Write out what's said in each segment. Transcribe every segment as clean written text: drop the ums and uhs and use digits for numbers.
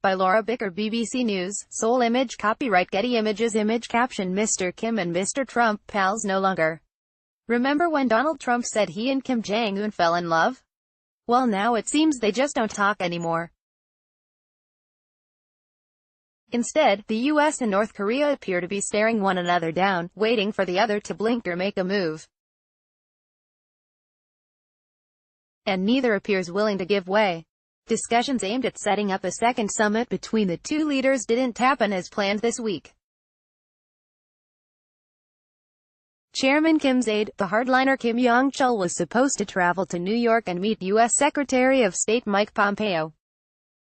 By Laura Bicker, BBC News. Sole image copyright Getty Images. Image caption: Mr. Kim and Mr. Trump, pals no longer. Remember when Donald Trump said he and Kim Jong-un fell in love? Well, now it seems they just don't talk anymore. Instead, the US and North Korea appear to be staring one another down, waiting for the other to blink or make a move. And neither appears willing to give way. Discussions aimed at setting up a second summit between the two leaders didn't happen as planned this week. Chairman Kim's aide, the hardliner Kim Yong-chol, was supposed to travel to New York and meet U.S. Secretary of State Mike Pompeo.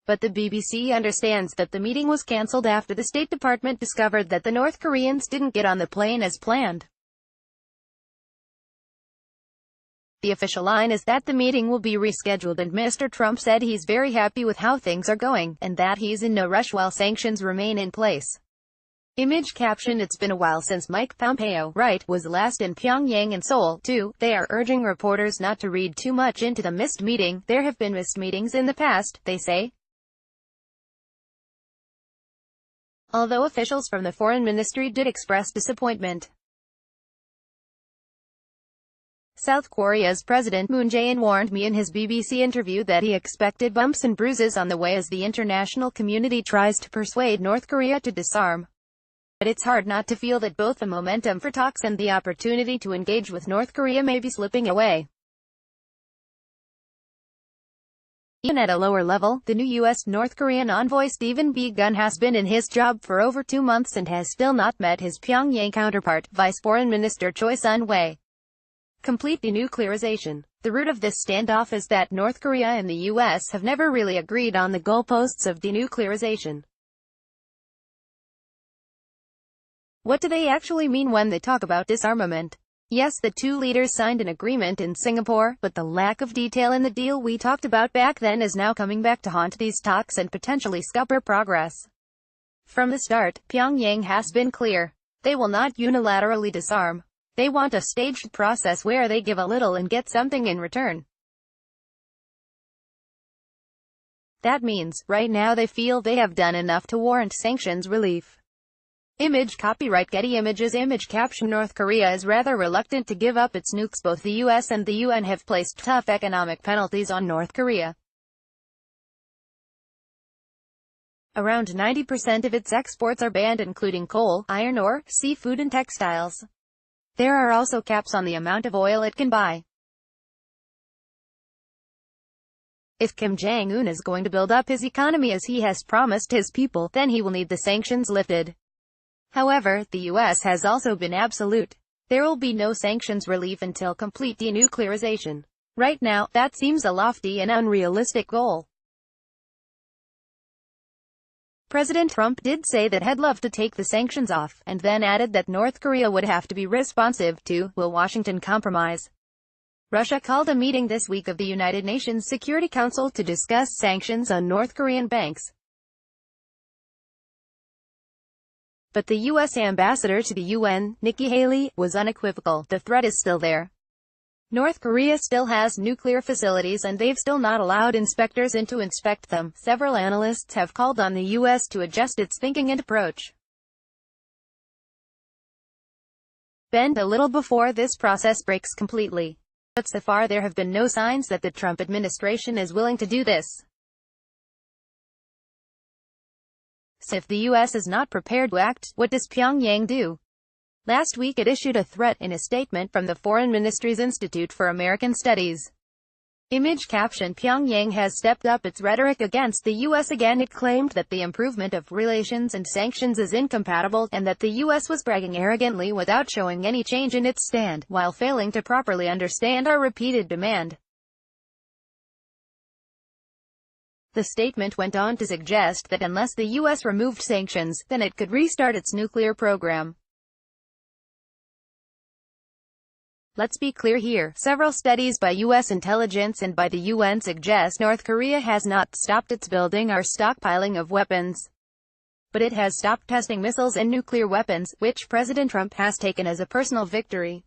But the BBC understands that the meeting was cancelled after the State Department discovered that the North Koreans didn't get on the plane as planned. The official line is that the meeting will be rescheduled, and Mr. Trump said he's very happy with how things are going, and that he's in no rush while sanctions remain in place. Image caption: It's been a while since Mike Pompeo, right, was last in Pyongyang and Seoul, too. They are urging reporters not to read too much into the missed meeting. There have been missed meetings in the past, they say. Although officials from the foreign ministry did express disappointment. South Korea's President Moon Jae-in warned me in his BBC interview that he expected bumps and bruises on the way as the international community tries to persuade North Korea to disarm. But it's hard not to feel that both the momentum for talks and the opportunity to engage with North Korea may be slipping away. Even at a lower level, the new U.S.-North Korean envoy Stephen Biegun has been in his job for over 2 months and has still not met his Pyongyang counterpart, Vice Foreign Minister Choi Sun-wei. Complete denuclearization. The root of this standoff is that North Korea and the U.S. have never really agreed on the goalposts of denuclearization. What do they actually mean when they talk about disarmament? Yes, the two leaders signed an agreement in Singapore, but the lack of detail in the deal we talked about back then is now coming back to haunt these talks and potentially scupper progress. From the start, Pyongyang has been clear. They will not unilaterally disarm. They want a staged process where they give a little and get something in return. That means, right now they feel they have done enough to warrant sanctions relief. Image copyright Getty Images. Image caption: North Korea is rather reluctant to give up its nukes. Both the US and the UN have placed tough economic penalties on North Korea. Around 90% of its exports are banned, including coal, iron ore, seafood and textiles. There are also caps on the amount of oil it can buy. If Kim Jong-un is going to build up his economy as he has promised his people, then he will need the sanctions lifted. However, the US has also been absolute. There will be no sanctions relief until complete denuclearization. Right now, that seems a lofty and unrealistic goal. President Trump did say that he'd love to take the sanctions off, and then added that North Korea would have to be responsive to, will Washington compromise. Russia called a meeting this week of the United Nations Security Council to discuss sanctions on North Korean banks. But the U.S. ambassador to the UN, Nikki Haley, was unequivocal. The threat is still there. North Korea still has nuclear facilities and they've still not allowed inspectors in to inspect them. Several analysts have called on the U.S. to adjust its thinking and approach. Bend a little before this process breaks completely. But so far there have been no signs that the Trump administration is willing to do this. So if the U.S. is not prepared to act, what does Pyongyang do? Last week it issued a threat in a statement from the Foreign Ministry's Institute for American Studies. Image caption: Pyongyang has stepped up its rhetoric against the U.S. again. It claimed that the improvement of relations and sanctions is incompatible, and that the U.S. was bragging arrogantly without showing any change in its stand, while failing to properly understand our repeated demand. The statement went on to suggest that unless the U.S. removed sanctions, then it could restart its nuclear program. Let's be clear here. Several studies by U.S. intelligence and by the UN suggest North Korea has not stopped its building or stockpiling of weapons. But it has stopped testing missiles and nuclear weapons, which President Trump has taken as a personal victory.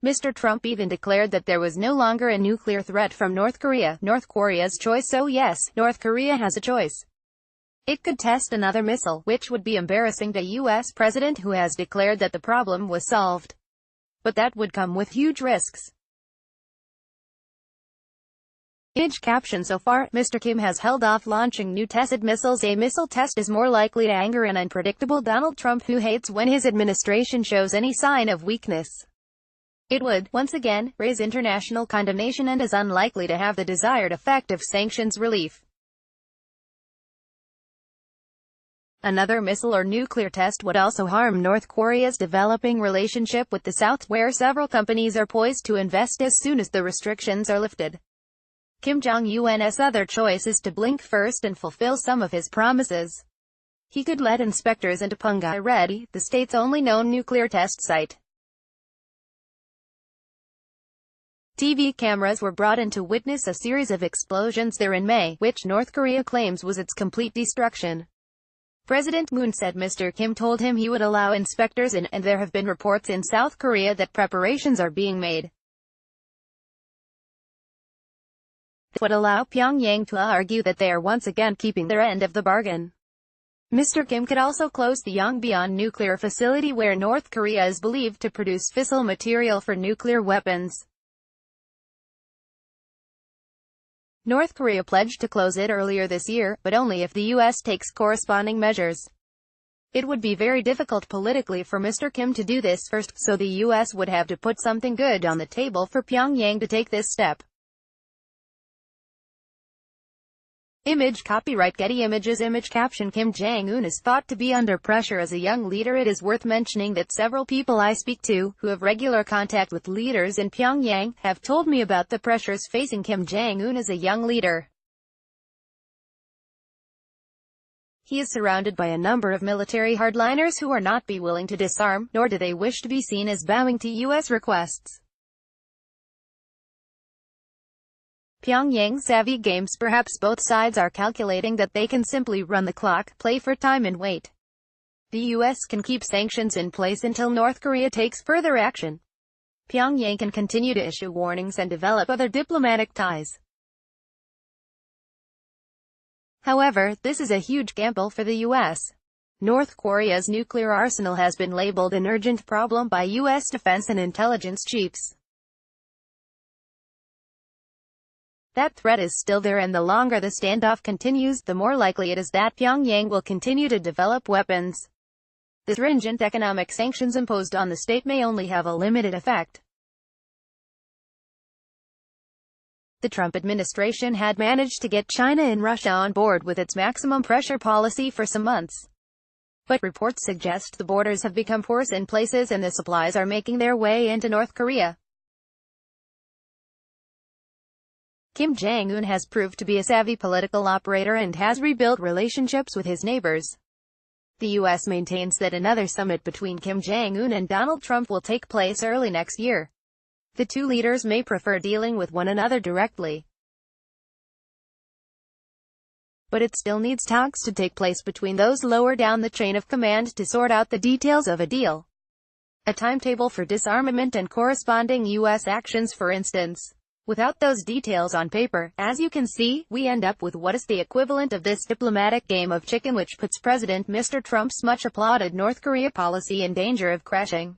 Mr. Trump even declared that there was no longer a nuclear threat from North Korea. North Korea's choice. So yes, North Korea has a choice. It could test another missile, which would be embarrassing to a U.S. president who has declared that the problem was solved. But that would come with huge risks. Image caption. So far, Mr. Kim has held off launching new tested missiles. A missile test is more likely to anger an unpredictable Donald Trump who hates when his administration shows any sign of weakness. It would, once again, raise international condemnation and is unlikely to have the desired effect of sanctions relief. Another missile or nuclear test would also harm North Korea's developing relationship with the South, where several companies are poised to invest as soon as the restrictions are lifted. Kim Jong-un's other choice is to blink first and fulfill some of his promises. He could let inspectors into Punggye-ri, the state's only known nuclear test site. TV cameras were brought in to witness a series of explosions there in May, which North Korea claims was its complete destruction. President Moon said Mr. Kim told him he would allow inspectors in, and there have been reports in South Korea that preparations are being made. This would allow Pyongyang to argue that they are once again keeping their end of the bargain. Mr. Kim could also close the Yongbyon nuclear facility where North Korea is believed to produce fissile material for nuclear weapons. North Korea pledged to close it earlier this year, but only if the U.S. takes corresponding measures. It would be very difficult politically for Mr. Kim to do this first, so the U.S. would have to put something good on the table for Pyongyang to take this step. Image copyright Getty Images. Image caption. Kim Jong-un is thought to be under pressure as a young leader. It is worth mentioning that several people I speak to, who have regular contact with leaders in Pyongyang, have told me about the pressures facing Kim Jong-un as a young leader. He is surrounded by a number of military hardliners who are not willing to disarm, nor do they wish to be seen as bowing to U.S. requests. Pyongyang savvy games. Perhaps both sides are calculating that they can simply run the clock, play for time and wait. The U.S. can keep sanctions in place until North Korea takes further action. Pyongyang can continue to issue warnings and develop other diplomatic ties. However, this is a huge gamble for the U.S. North Korea's nuclear arsenal has been labeled an urgent problem by U.S. defense and intelligence chiefs. That threat is still there, and the longer the standoff continues, the more likely it is that Pyongyang will continue to develop weapons. The stringent economic sanctions imposed on the state may only have a limited effect. The Trump administration had managed to get China and Russia on board with its maximum pressure policy for some months. But reports suggest the borders have become porous in places and the supplies are making their way into North Korea. Kim Jong-un has proved to be a savvy political operator and has rebuilt relationships with his neighbors. The U.S. maintains that another summit between Kim Jong-un and Donald Trump will take place early next year. The two leaders may prefer dealing with one another directly, but it still needs talks to take place between those lower down the chain of command to sort out the details of a deal. A timetable for disarmament and corresponding U.S. actions, for instance. Without those details on paper, as you can see, we end up with what is the equivalent of this diplomatic game of chicken, which puts President Mr. Trump's much applauded North Korea policy in danger of crashing.